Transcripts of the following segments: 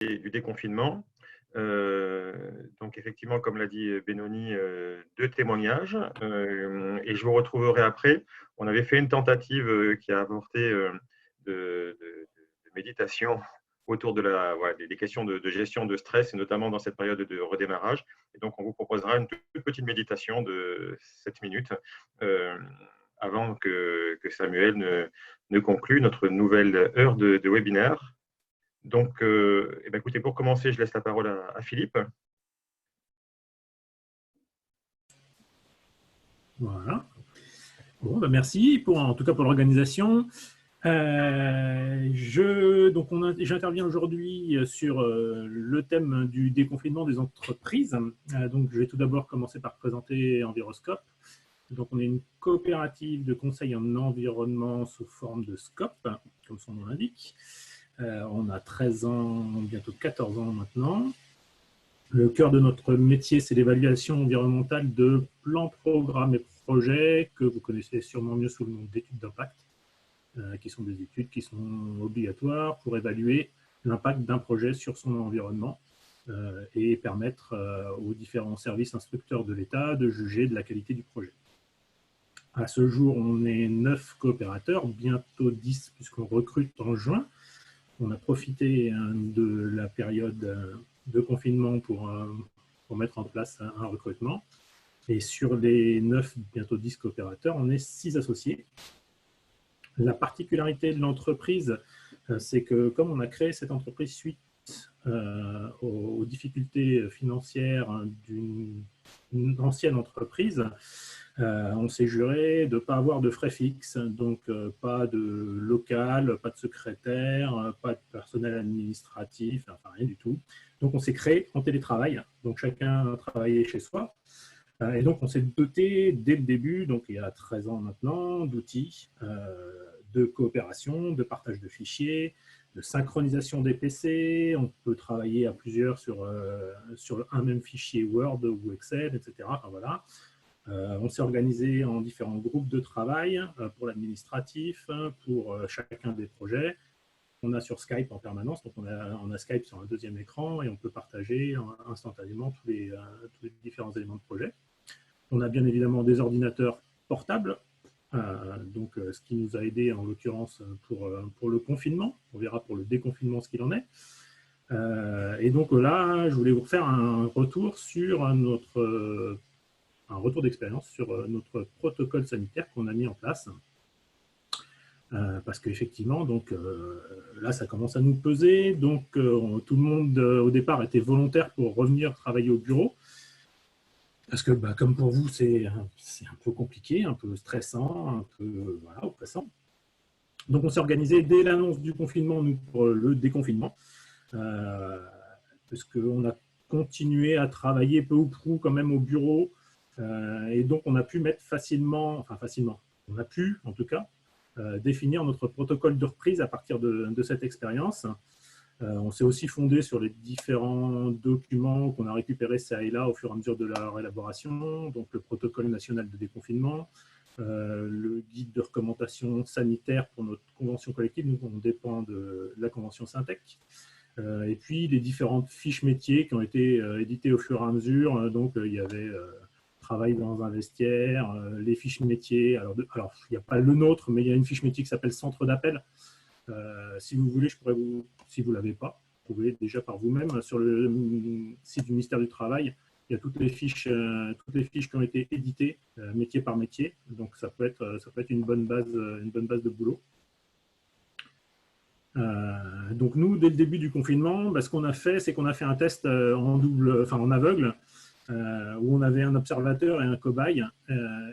du déconfinement. Donc effectivement, comme l'a dit Benoni, deux témoignages, et je vous retrouverai après. On avait fait une tentative qui a apporté de méditation autour de voilà, des questions de gestion de stress, et notamment dans cette période de redémarrage. Et donc, on vous proposera une toute petite méditation de 7 minutes avant que Samuel ne conclue notre nouvelle heure de webinaire. Donc, eh bien, écoutez, pour commencer, je laisse la parole à Philippe. Voilà. Bon, ben merci en tout cas pour l'organisation. J'interviens aujourd'hui sur le thème du déconfinement des entreprises. Donc, je vais tout d'abord commencer par présenter Enviroscope. Donc, on est une coopérative de conseil en environnement sous forme de scope, comme son nom l'indique. On a 13 ans, bientôt 14 ans maintenant. Le cœur de notre métier, c'est l'évaluation environnementale de plans, programmes et projets que vous connaissez sûrement mieux sous le nom d'études d'impact, qui sont des études qui sont obligatoires pour évaluer l'impact d'un projet sur son environnement et permettre aux différents services instructeurs de l'État de juger de la qualité du projet. À ce jour, on est 9 coopérateurs, bientôt 10 puisqu'on recrute en juin. On a profité de la période de confinement pour mettre en place un recrutement. Et sur les 9, bientôt 10 coopérateurs, on est 6 associés. La particularité de l'entreprise, c'est que comme on a créé cette entreprise suite aux difficultés financières d'une ancienne entreprise, on s'est juré de ne pas avoir de frais fixes, donc pas de local, pas de secrétaire, pas de personnel administratif, enfin rien du tout. Donc on s'est créé en télétravail, donc chacun travaillait chez soi. Et donc on s'est doté dès le début, donc il y a 13 ans maintenant, d'outils de coopération, de partage de fichiers, de synchronisation des PC. On peut travailler à plusieurs sur un même fichier Word ou Excel, etc. Enfin, voilà. On s'est organisé en différents groupes de travail pour l'administratif, pour chacun des projets. On a sur Skype en permanence, donc on a Skype sur un deuxième écran et on peut partager instantanément tous les différents éléments de projet. On a bien évidemment des ordinateurs portables, donc ce qui nous a aidé en l'occurrence pour le confinement. On verra pour le déconfinement ce qu'il en est. Et donc là, je voulais vous faire un retour sur un retour d'expérience sur notre protocole sanitaire qu'on a mis en place. Parce qu'effectivement, là, ça commence à nous peser. Donc, tout le monde, au départ, était volontaire pour revenir travailler au bureau. Parce que, comme pour vous, c'est un peu compliqué, un peu stressant, un peu oppressant. Donc, on s'est organisé dès l'annonce du confinement, nous, pour le déconfinement. Parce qu'on a continué à travailler peu ou prou quand même au bureau. Et donc, on a pu mettre facilement, on a pu, en tout cas, définir notre protocole de reprise à partir de cette expérience. On s'est aussi fondé sur les différents documents qu'on a récupérés ça et là au fur et à mesure de leur élaboration, donc le protocole national de déconfinement, le guide de recommandation sanitaire pour notre convention collective, nous on dépend de la convention Syntec, et puis les différentes fiches métiers qui ont été éditées au fur et à mesure. Donc il y avait travail dans un vestiaire, les fiches métiers, alors il n'y a pas le nôtre, mais il y a une fiche métier qui s'appelle centre d'appel. Si vous voulez, je pourrais vous, si vous ne l'avez pas, vous pouvez déjà par vous-même sur le site du ministère du Travail, il y a toutes les fiches qui ont été éditées, métier par métier. Donc ça peut être une bonne base de boulot. Donc nous, dès le début du confinement, ce qu'on a fait, c'est qu'on a fait un test en aveugle, où on avait un observateur et un cobaye,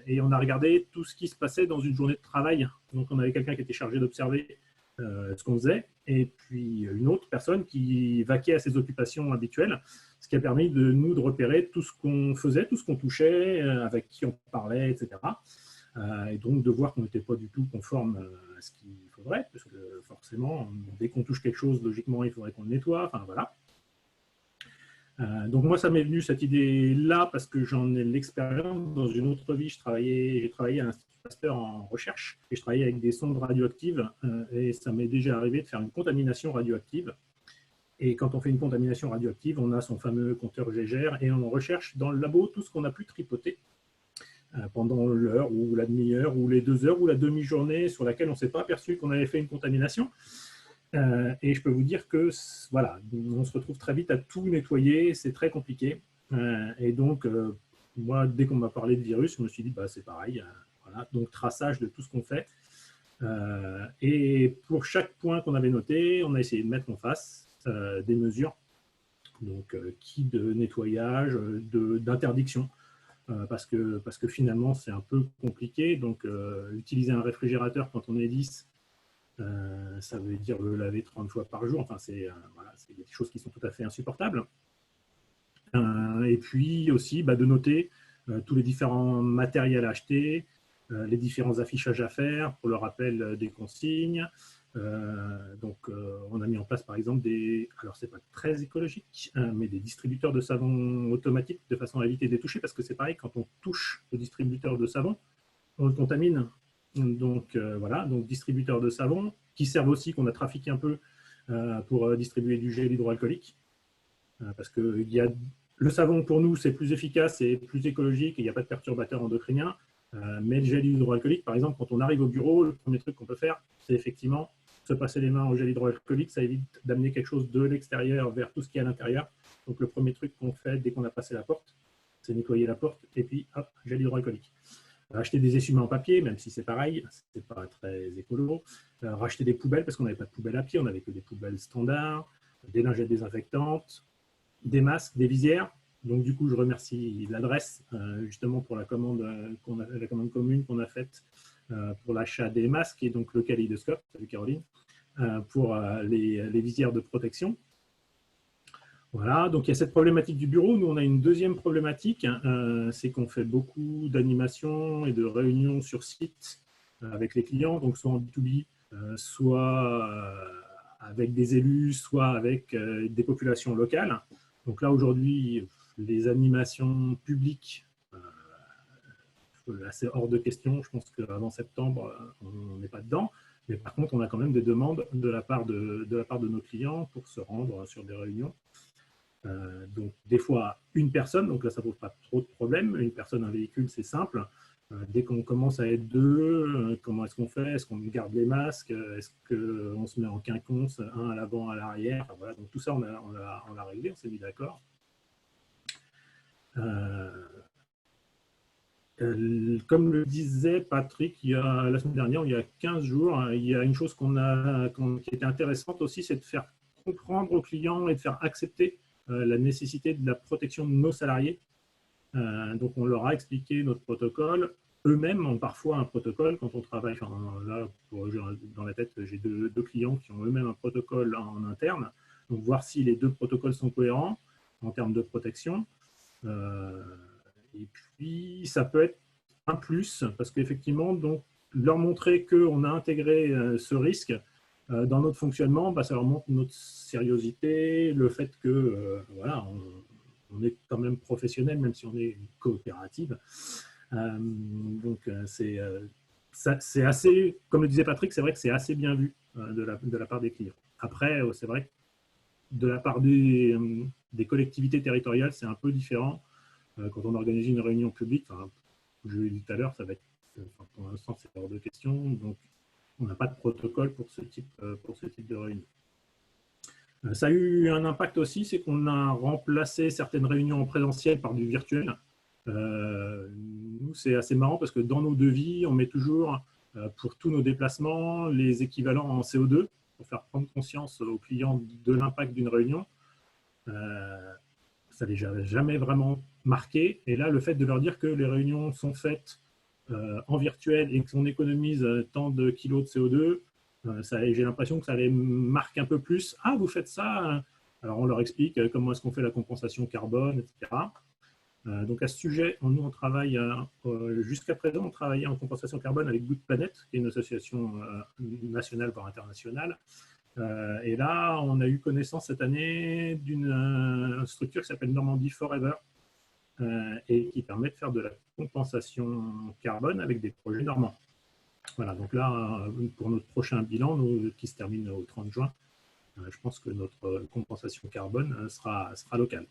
et on a regardé tout ce qui se passait dans une journée de travail. Donc on avait quelqu'un qui était chargé d'observer ce qu'on faisait, et puis une autre personne qui vaquait à ses occupations habituelles, ce qui a permis de nous de repérer tout ce qu'on faisait, tout ce qu'on touchait, avec qui on parlait, etc. Et donc de voir qu'on n'était pas du tout conforme à ce qu'il faudrait, parce que forcément, dès qu'on touche quelque chose, logiquement, il faudrait qu'on le nettoie, enfin voilà. Donc moi, ça m'est venu cette idée-là parce que j'en ai l'expérience. Dans une autre vie, j'ai travaillé à l'Institut Pasteur en recherche et je travaillais avec des sondes radioactives et ça m'est déjà arrivé de faire une contamination radioactive. Et quand on fait une contamination radioactive, on a son fameux compteur Gégère et on recherche dans le labo tout ce qu'on a pu tripoter pendant l'heure ou la demi-heure ou les 2 heures ou la demi-journée sur laquelle on ne s'est pas aperçu qu'on avait fait une contamination. Et je peux vous dire que voilà, on se retrouve très vite à tout nettoyer, c'est très compliqué. Et donc, moi, dès qu'on m'a parlé de virus, je me suis dit, bah, c'est pareil. Voilà. Donc, traçage de tout ce qu'on fait. Et pour chaque point qu'on avait noté, on a essayé de mettre en face des mesures, donc qui de nettoyage, d'interdiction, parce que finalement c'est un peu compliqué. Donc utiliser un réfrigérateur quand on est 10, ça veut dire le laver 30 fois par jour. Enfin, voilà, des choses qui sont tout à fait insupportables. Et puis aussi de noter tous les différents matériels à acheter, les différents affichages à faire pour le rappel des consignes. Donc, on a mis en place, par exemple, alors c'est pas très écologique, mais des distributeurs de savon automatiques de façon à éviter de les toucher, parce que c'est pareil, quand on touche le distributeur de savon, on le contamine. Donc, voilà, donc distributeurs de savon qui servent aussi, qu'on a trafiqué un peu pour distribuer du gel hydroalcoolique, parce que le savon, pour nous, c'est plus efficace et plus écologique, et il n'y a pas de perturbateurs endocriniens. Mais le gel hydroalcoolique, par exemple, quand on arrive au bureau, le premier truc qu'on peut faire, c'est effectivement se passer les mains au gel hydroalcoolique. Ça évite d'amener quelque chose de l'extérieur vers tout ce qui est à l'intérieur. Donc, le premier truc qu'on fait dès qu'on a passé la porte, c'est nettoyer la porte et puis, hop, gel hydroalcoolique. Acheter des essuie-mains en papier, même si c'est pareil, c'est pas très écolo. Racheter des poubelles, parce qu'on n'avait pas de poubelles à pied, on n'avait que des poubelles standards, des lingettes désinfectantes, des masques, des visières. Donc, du coup, je remercie l'adresse justement pour la commande commune qu'on a faite pour l'achat des masques, et donc le Kaléidoscope, salut Caroline, pour les visières de protection. Voilà, donc il y a cette problématique du bureau. Nous, on a une deuxième problématique, c'est qu'on fait beaucoup d'animations et de réunions sur site avec les clients, donc soit en B2B, soit avec des élus, soit avec des populations locales. Donc là, aujourd'hui, les animations publiques, là, c'est hors de question. Je pense qu'avant septembre, on n'est pas dedans. Mais par contre, on a quand même des demandes de la part de nos clients pour se rendre sur des réunions. Donc, des fois, une personne, donc là, ça ne pose pas trop de problèmes. Une personne, un véhicule, c'est simple. Dès qu'on commence à être deux, comment est-ce qu'on fait? Est-ce qu'on garde les masques? Est-ce qu'on se met en quinconce, un à l'avant, à l'arrière? Enfin, voilà. Donc, tout ça, on l'a réglé, on s'est mis d'accord. Comme le disait Patrick la semaine dernière, il y a 15 jours, il y a une chose qui était intéressante aussi, c'est de faire comprendre aux clients et de faire accepter la nécessité de la protection de nos salariés. Donc, on leur a expliqué notre protocole. Eux-mêmes ont parfois un protocole quand on travaille. Enfin, là, dans la tête, j'ai deux clients qui ont eux-mêmes un protocole en interne. Donc, voir si les deux protocoles sont cohérents en termes de protection. Et puis, ça peut être un plus, parce qu'effectivement, donc, leur montrer qu'on a intégré ce risque dans notre fonctionnement, ça leur montre notre sérieuxité, le fait que voilà, on est quand même professionnel, même si on est une coopérative. Donc, c'est assez, comme le disait Patrick, c'est vrai que c'est assez bien vu de la part des clients. Après, c'est vrai que de la part des collectivités territoriales, c'est un peu différent. Quand on organise une réunion publique, je l'ai dit tout à l'heure, ça va être, pour l'instant, c'est hors de question. Donc, on n'a pas de protocole pour ce type de réunion. Ça a eu un impact aussi, c'est qu'on a remplacé certaines réunions en présentiel par du virtuel. Nous, c'est assez marrant parce que dans nos devis, on met toujours, pour tous nos déplacements, les équivalents en CO2 pour faire prendre conscience aux clients de l'impact d'une réunion. Ça ne les avait jamais vraiment marqué. Et là, le fait de leur dire que les réunions sont faites en virtuel et qu'on économise tant de kilos de CO2, j'ai l'impression que ça les marque un peu plus. Ah, vous faites ça? Alors, on leur explique comment est-ce qu'on fait la compensation carbone, etc. Donc, à ce sujet, nous, on travaille, jusqu'à présent, on travaillait en compensation carbone avec Good Planet, qui est une association nationale, voire internationale. Et là, on a eu connaissance cette année d'une structure qui s'appelle Normandie Forever et qui permet de faire de la compensation carbone avec des projets normands. Voilà, donc là, pour notre prochain bilan, qui se termine au 30 juin, je pense que notre compensation carbone sera locale.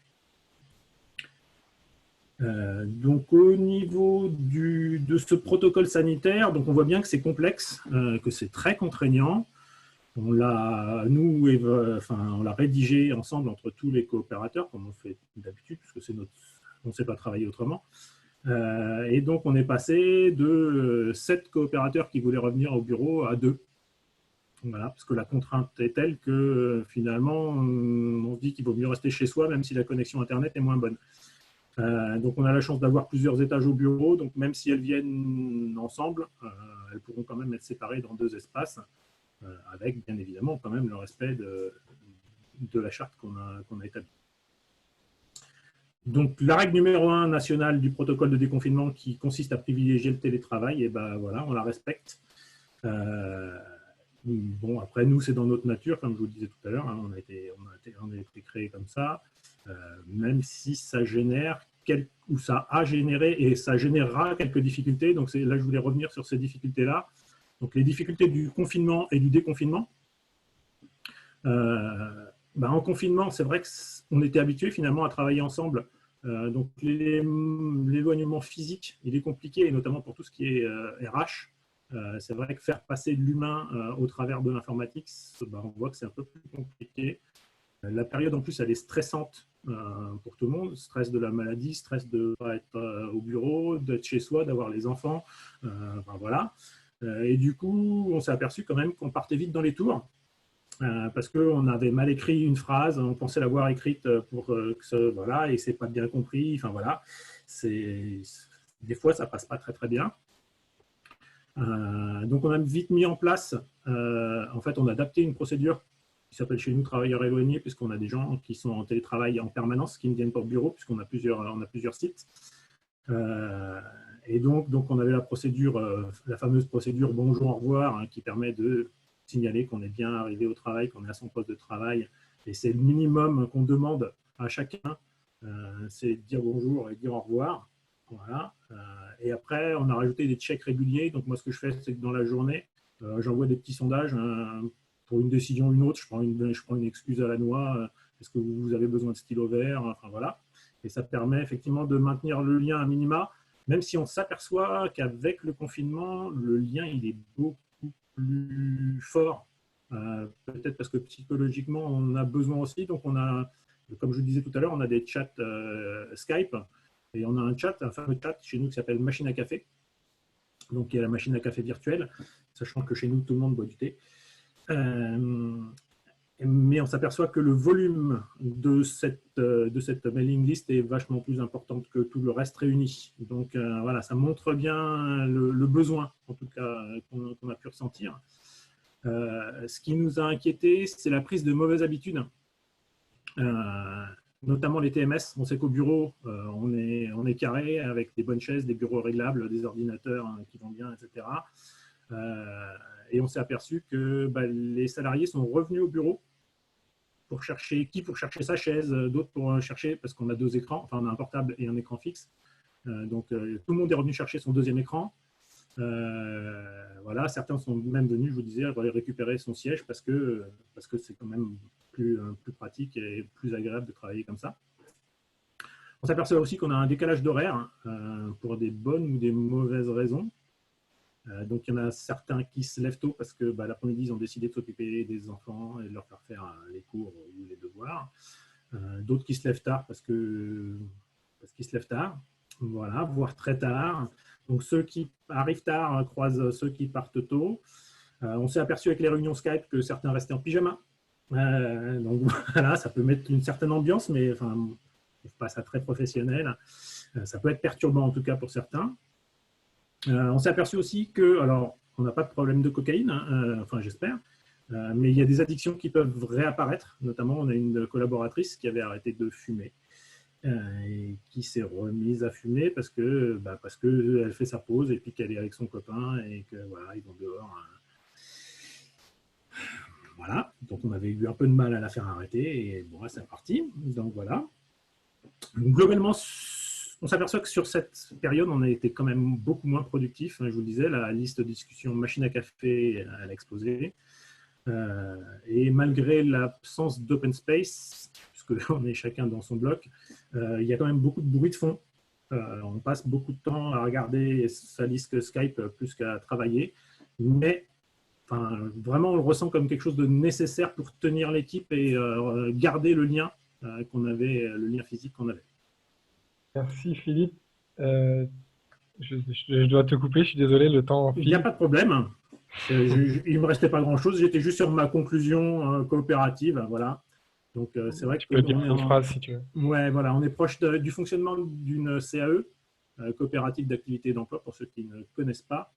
Donc au niveau de ce protocole sanitaire, donc on voit bien que c'est complexe, que c'est très contraignant. On l'a rédigé ensemble entre tous les coopérateurs, comme on fait d'habitude, puisque on ne sait pas travailler autrement. Et donc on est passé de 7 coopérateurs qui voulaient revenir au bureau à 2. Voilà, parce que la contrainte est telle que finalement on se dit qu'il vaut mieux rester chez soi, même si la connexion Internet est moins bonne. Donc on a la chance d'avoir plusieurs étages au bureau, donc même si elles viennent ensemble, elles pourront quand même être séparées dans 2 espaces, avec bien évidemment quand même le respect de la charte qu'on a établie. Donc la règle numéro 1 nationale du protocole de déconfinement qui consiste à privilégier le télétravail, et ben voilà, on la respecte. Bon, après nous c'est dans notre nature, comme je vous le disais tout à l'heure, hein, on a été créé comme ça. Même si ça génère ou ça a généré et ça générera quelques difficultés. Donc là, je voulais revenir sur ces difficultés-là. Donc les difficultés du confinement et du déconfinement. En confinement, c'est vrai qu'on était habitué finalement à travailler ensemble. Donc l'éloignement physique, il est compliqué, et notamment pour tout ce qui est RH. C'est vrai que faire passer de l'humain au travers de l'informatique, on voit que c'est un peu plus compliqué. La période, en plus, elle est stressante pour tout le monde. Stress de la maladie, stress de ne pas être au bureau, d'être chez soi, d'avoir les enfants. Voilà. Et du coup, on s'est aperçu quand même qu'on partait vite dans les tours parce qu'on avait mal écrit une phrase, on pensait l'avoir écrite pour que voilà, et c'est pas bien compris. Enfin, voilà. Des fois, ça passe pas très, très bien. Donc, on a vite mis en place, en fait, on a adapté une procédure qui s'appelle chez nous travailleurs éloignés, puisqu'on a des gens qui sont en télétravail en permanence, qui ne viennent pas au bureau, puisqu'on a plusieurs sites. Et donc, on avait la procédure, la fameuse procédure bonjour, au revoir, hein, qui permet de signaler qu'on est bien arrivé au travail, qu'on est à son poste de travail. Et c'est le minimum qu'on demande à chacun, c'est de dire bonjour et de dire au revoir. Voilà. Et après, on a rajouté des checks réguliers. Donc, moi, ce que je fais, c'est que dans la journée, j'envoie des petits sondages. Pour une décision ou une autre, je prends une excuse à la noix. Est-ce que vous avez besoin de stylo vert? Enfin, voilà. Et ça permet effectivement de maintenir le lien à minima, même si on s'aperçoit qu'avec le confinement, le lien il est beaucoup plus fort. Peut-être parce que psychologiquement, on a besoin aussi. Donc, on a, comme je le disais tout à l'heure, on a des chats Skype. Et on a un fameux chat chez nous qui s'appelle Machine à café. Donc, il y a la machine à café virtuelle, sachant que chez nous, tout le monde boit du thé. Mais on s'aperçoit que le volume de cette mailing list est vachement plus important que tout le reste réuni. Donc voilà, ça montre bien le besoin, en tout cas, qu'on a pu ressentir. Ce qui nous a inquiété, c'est la prise de mauvaises habitudes, notamment les TMS. On sait qu'au bureau, on est carré avec des bonnes chaises, des bureaux réglables, des ordinateurs qui vont bien, etc. Et on s'est aperçu que les salariés sont revenus au bureau pour chercher sa chaise, d'autres pour chercher, parce qu'on a 2 écrans, enfin on a un portable et un écran fixe. Donc tout le monde est revenu chercher son 2e écran. Voilà, certains sont même venus, je vous disais, récupérer son siège parce que c'est quand même plus pratique et plus agréable de travailler comme ça. On s'aperçoit aussi qu'on a un décalage d'horaire pour des bonnes ou des mauvaises raisons. Donc, il y en a certains qui se lèvent tôt parce que l'après-midi, ils ont décidé de s'occuper des enfants et de leur faire les cours ou les devoirs. D'autres qui se lèvent tard parce qu'ils se lèvent tard, voilà, voire très tard. Donc, ceux qui arrivent tard croisent ceux qui partent tôt. On s'est aperçu avec les réunions Skype que certains restaient en pyjama. Donc, voilà, ça peut mettre une certaine ambiance, mais enfin, je trouve pas ça très professionnel. Ça peut être perturbant en tout cas pour certains. On s'est aperçu aussi que, alors, on n'a pas de problème de cocaïne, enfin j'espère, mais il y a des addictions qui peuvent réapparaître. Notamment, on a une collaboratrice qui avait arrêté de fumer et qui s'est remise à fumer parce qu'elle fait sa pause et puis qu'elle est avec son copain et que voilà, ils vont dehors. Voilà, donc on avait eu un peu de mal à la faire arrêter et bon, c'est reparti. Donc voilà. Donc, globalement, on s'aperçoit que sur cette période, on a été quand même beaucoup moins productif. Je vous le disais, la liste de discussion machine à café, elle a explosé. Et malgré l'absence d'open space, puisque on est chacun dans son bloc, il y a quand même beaucoup de bruit de fond. On passe beaucoup de temps à regarder sa liste Skype plus qu'à travailler. Mais enfin, vraiment, on le ressent comme quelque chose de nécessaire pour tenir l'équipe et garder le lien qu'on avait, le lien physique qu'on avait. Merci Philippe. Je dois te couper, je suis désolé, le temps Il n'y a file. pas de problème. Il ne me restait pas grand-chose. J'étais juste sur ma conclusion coopérative. Voilà. Donc, c'est vrai Tu peux dire qu'on est une phrase si tu veux. ouais, voilà, on est proche du fonctionnement d'une CAE, coopérative d'activité et d'emploi, pour ceux qui ne connaissent pas.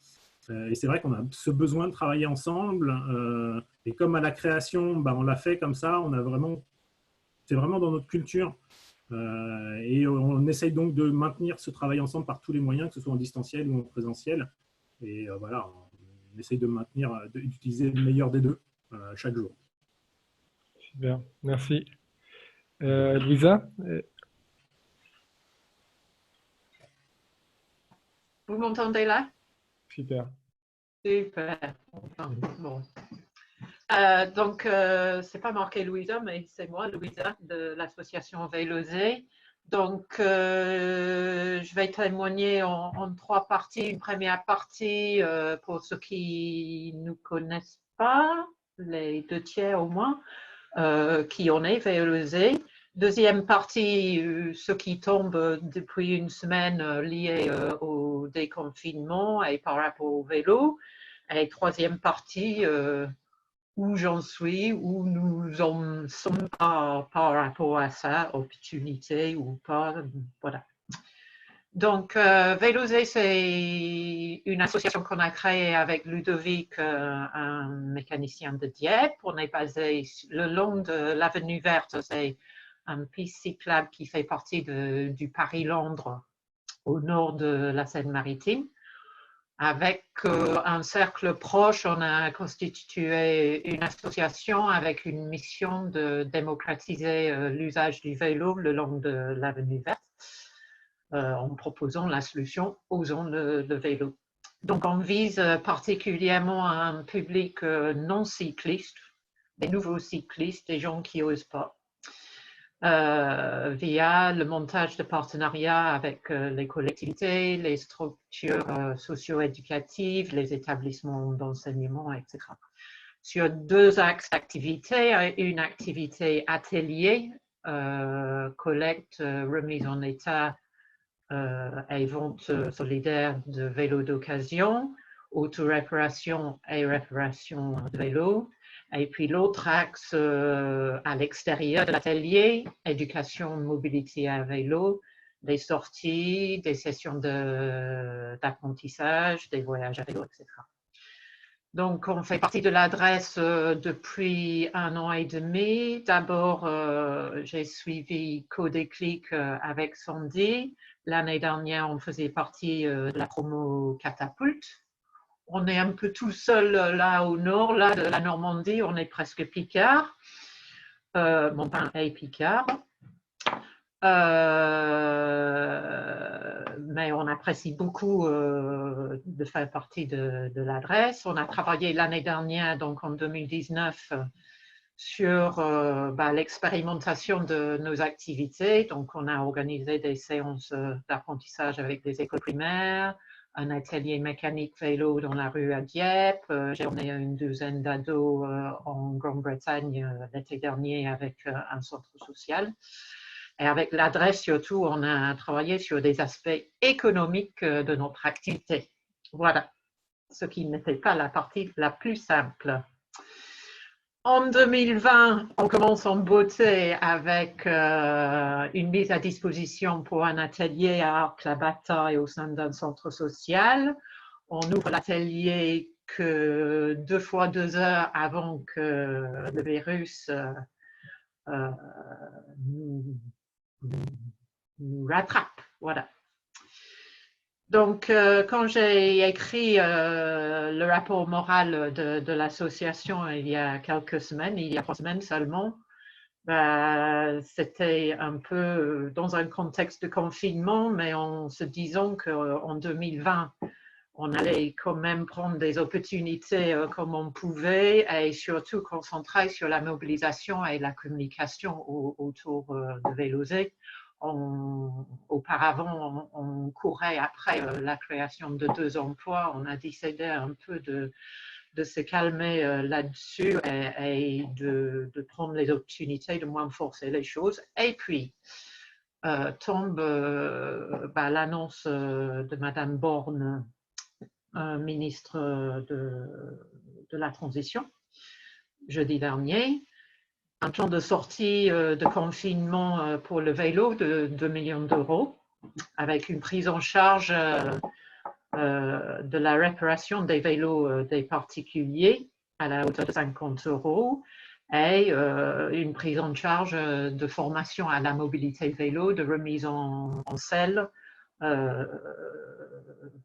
Et c'est vrai qu'on a ce besoin de travailler ensemble. Et comme à la création, bah, on l'a fait comme ça. C'est vraiment dans notre culture. Et on essaye donc de maintenir ce travail ensemble par tous les moyens, que ce soit en distanciel ou en présentiel. Et voilà, on essaye de maintenir, d'utiliser le meilleur des deux chaque jour. Super, merci. Louisa, Vous m'entendez là? super. Super. Bon. Donc, c'est pas marqué Louisa, mais c'est moi, Louisa, de l'association Vélozé. Donc, je vais témoigner en trois parties. Une première partie pour ceux qui ne nous connaissent pas, les 2/3 au moins, qui on est, Vélozé. Deuxième partie, ceux qui tombent depuis une semaine liés au déconfinement et par rapport au vélo. Et troisième partie, où j'en suis, où nous en sommes par rapport à ça, opportunité ou pas, voilà. Donc, Vélozé, c'est une association qu'on a créée avec Ludovic, un mécanicien de Dieppe. On est basé le long de l'avenue Verte, c'est un piste cyclable qui fait partie du Paris-Londres, au nord de la Seine-Maritime. Avec un cercle proche, on a constitué une association avec une mission de démocratiser l'usage du vélo le long de l'avenue Verte, en proposant la solution Osons le vélo. Donc, on vise particulièrement un public non cycliste, des nouveaux cyclistes, des gens qui n'osent pas. Via le montage de partenariats avec les collectivités, les structures socio-éducatives, les établissements d'enseignement, etc. Sur deux axes d'activité, une activité atelier, collecte, remise en état et vente solidaire de vélos d'occasion, autoréparation et réparation de vélos. Et puis l'autre axe à l'extérieur de l'atelier, éducation, mobilité à vélo, des sorties, des sessions d'apprentissage, des voyages à vélo, etc. Donc, on fait partie de l'adresse depuis 1 an et demi. D'abord, j'ai suivi Codéclic avec Sandy. L'année dernière, on faisait partie de la promo Catapulte. On est un peu tout seul là au nord, là de la Normandie, on est presque Picard, Montagne et Picard. Mais on apprécie beaucoup de faire partie de l'adresse. On a travaillé l'année dernière, donc en 2019, sur l'expérimentation de nos activités. Donc, on a organisé des séances d'apprentissage avec des écoles primaires, un atelier mécanique vélo dans la rue à Dieppe. J'ai emmené une douzaine d'ados en Grande-Bretagne l'été dernier avec un centre social. Et avec l'adresse, surtout, on a travaillé sur des aspects économiques de notre activité. Voilà, ce qui n'était pas la partie la plus simple. En 2020, on commence en beauté avec une mise à disposition pour un atelier à Arques-la-Bataille au sein d'un centre social. On ouvre l'atelier que 2 fois 2 heures avant que le virus nous rattrape. Voilà. Donc, quand j'ai écrit le rapport moral de l'association il y a quelques semaines, il y a 3 semaines seulement, c'était un peu dans un contexte de confinement, mais en se disant qu'en 2020, on allait quand même prendre des opportunités comme on pouvait et surtout concentrer sur la mobilisation et la communication autour de Vélozé. Auparavant, on courait après la création de 2 emplois. On a décidé un peu de se calmer là-dessus et de prendre les opportunités, de moins forcer les choses. Et puis, tombe l'annonce de Madame Borne, ministre de la Transition, jeudi dernier, un plan de sortie de confinement pour le vélo de 2 millions d'euros, avec une prise en charge de la réparation des vélos des particuliers à la hauteur de 50 € et une prise en charge de formation à la mobilité vélo, de remise en selle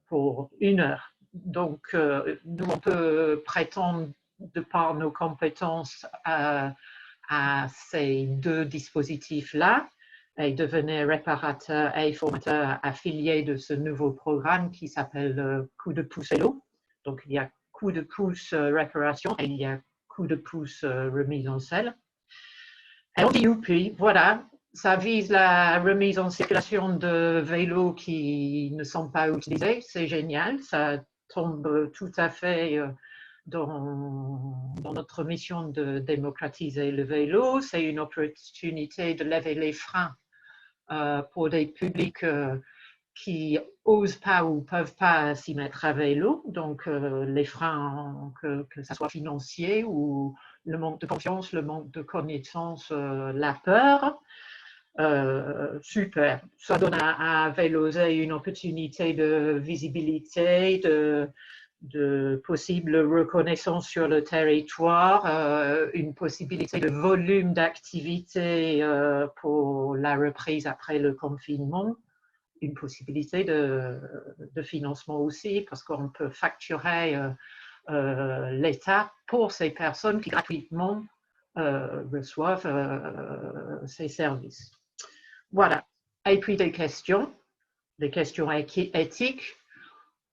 pour 1 heure. Donc, nous, on peut prétendre, de par nos compétences, à ces 2 dispositifs-là et devenir réparateur et formateur affilié de ce nouveau programme qui s'appelle Coup de pouce vélo. Donc, il y a coup de pouce réparation et il y a coup de pouce remise en selle. Et on dit youpi, voilà, ça vise la remise en circulation de vélos qui ne sont pas utilisés. C'est génial, ça tombe tout à fait dans notre mission de démocratiser le vélo. C'est une opportunité de lever les freins pour des publics qui n'osent pas ou ne peuvent pas s'y mettre à vélo. Donc, les freins, que ce soit financier ou le manque de confiance, le manque de connaissance, la peur. Super. Ça donne à Vélozé une opportunité de visibilité, de possible reconnaissance sur le territoire, une possibilité de volume d'activité pour la reprise après le confinement, une possibilité de financement aussi, parce qu'on peut facturer l'État pour ces personnes qui gratuitement reçoivent ces services. Voilà. Et puis des questions éthiques.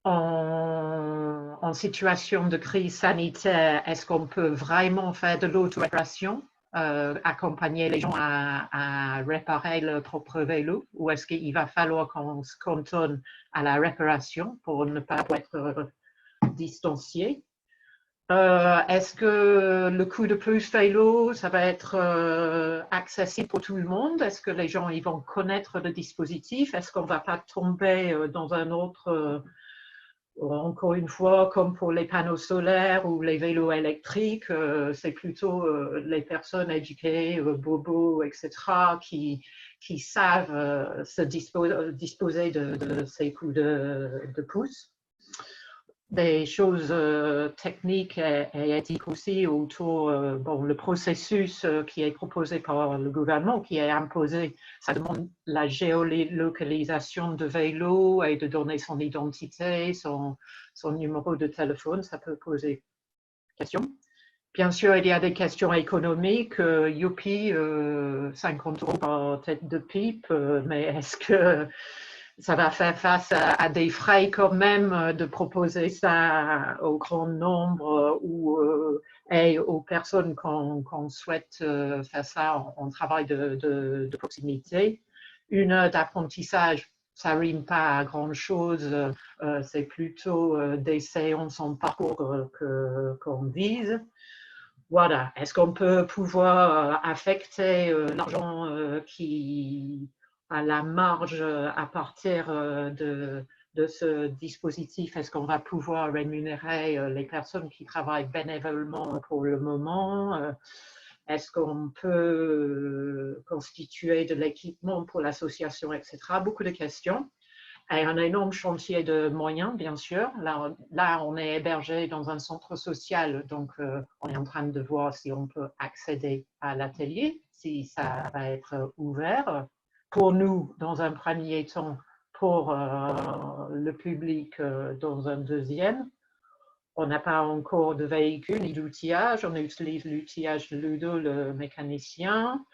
En situation de crise sanitaire, est-ce qu'on peut vraiment faire de l'auto-réparation, accompagner les gens à réparer leur propre vélo, ou est-ce qu'il va falloir qu'on se cantonne à la réparation pour ne pas être distancié? Est-ce que le coup de pouce vélo, ça va être accessible pour tout le monde? Est-ce que les gens ils vont connaître le dispositif? Est-ce qu'on ne va pas tomber dans un autre... encore une fois, comme pour les panneaux solaires ou les vélos électriques, c'est plutôt les personnes éduquées, bobos, etc., qui savent se disposer de ces coups de pouce. Des choses techniques et éthiques aussi autour le processus qui est proposé par le gouvernement, qui est imposé. Ça demande la géolocalisation de vélo et de donner son identité, son numéro de téléphone. Ça peut poser question. Bien sûr, il y a des questions économiques. Youpi, 50 € par tête de pipe, mais est-ce que ça va faire face à des frais quand même de proposer ça au grand nombre et aux personnes qu'on souhaite faire ça en travail de proximité. 1 heure d'apprentissage, ça ne rime pas à grand-chose, c'est plutôt des séances en parcours qu'on vise. Voilà, est-ce qu'on peut pouvoir affecter l'argent qui à la marge à partir de ce dispositif? Est-ce qu'on va pouvoir rémunérer les personnes qui travaillent bénévolement pour le moment? Est-ce qu'on peut constituer de l'équipement pour l'association, etc.? Beaucoup de questions. Et un énorme chantier de moyens, bien sûr. Là, on est hébergé dans un centre social, donc on est en train de voir si on peut accéder à l'atelier, si ça va être ouvert. Pour nous, dans un premier temps, pour le public dans un deuxième. On n'a pas encore de véhicule ni d'outillage. On utilise l'outillage de Ludo, le mécanicien.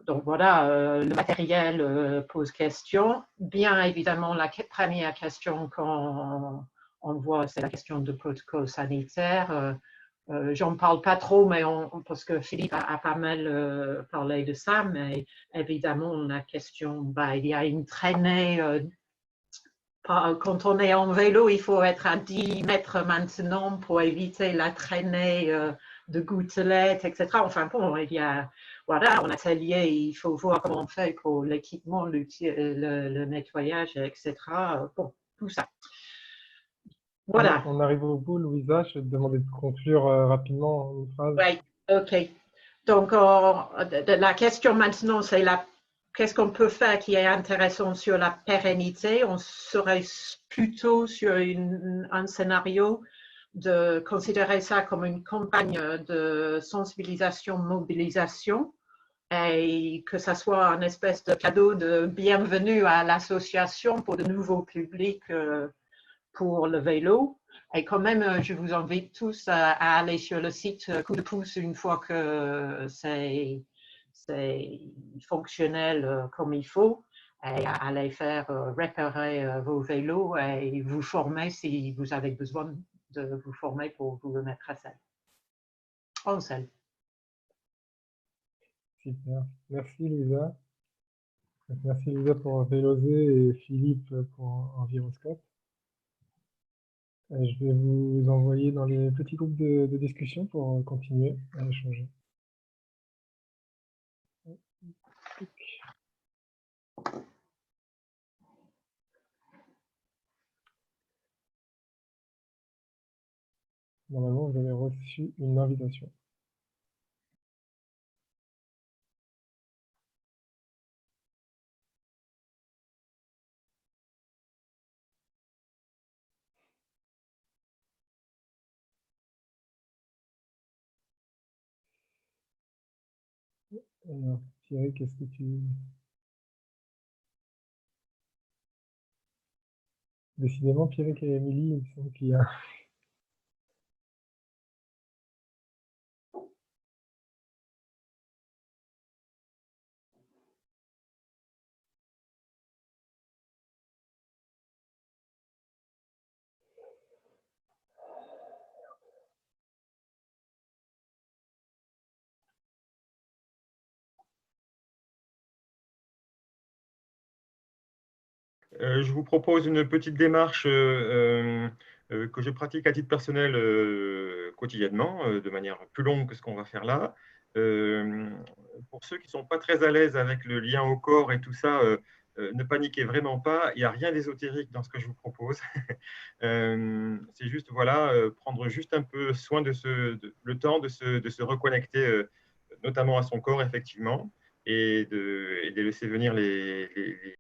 donc voilà, le matériel pose question. Bien évidemment, la première question qu'on voit, c'est la question du protocole sanitaire. J'en parle pas trop, mais parce que Philippe a pas mal parlé de ça, mais évidemment, la question, il y a une traînée. Quand on est en vélo, il faut être à 10 mètres maintenant pour éviter la traînée de gouttelettes, etc. Enfin bon, il y a, voilà, en atelier, il faut voir comment on fait pour l'équipement, le nettoyage, etc. Bon, tout ça. Voilà. On arrive au bout, Louisa. Je vais te demander de conclure rapidement une phrase. Oui, OK. Donc, la question maintenant, c'est qu'est-ce qu'on peut faire qui est intéressant sur la pérennité? On serait plutôt sur un scénario de considérer ça comme une campagne de sensibilisation, mobilisation, et que ça soit un espèce de cadeau de bienvenue à l'association pour de nouveaux publics pour le vélo. Et quand même, je vous invite tous à aller sur le site Coup de pouce une fois que c'est fonctionnel comme il faut, et à aller faire réparer vos vélos et vous former si vous avez besoin de vous former pour vous remettre à selle. En selle. Super. Merci, Louisa. Merci, Louisa, pour Vélosé et Philippe pour Enviroscope. Je vais vous envoyer dans les petits groupes de discussion pour continuer à échanger. Normalement, vous avez reçu une invitation. Alors, Thierry, qu'est-ce que tu... Décidément, Pierrick et Émilie, il me semble qu'il y a... Je vous propose une petite démarche que je pratique à titre personnel quotidiennement, de manière plus longue que ce qu'on va faire là. Pour ceux qui ne sont pas très à l'aise avec le lien au corps et tout ça, ne paniquez vraiment pas, il n'y a rien d'ésotérique dans ce que je vous propose. C'est juste, voilà, prendre juste un peu soin le temps de se reconnecter, notamment à son corps, effectivement, et de laisser venir les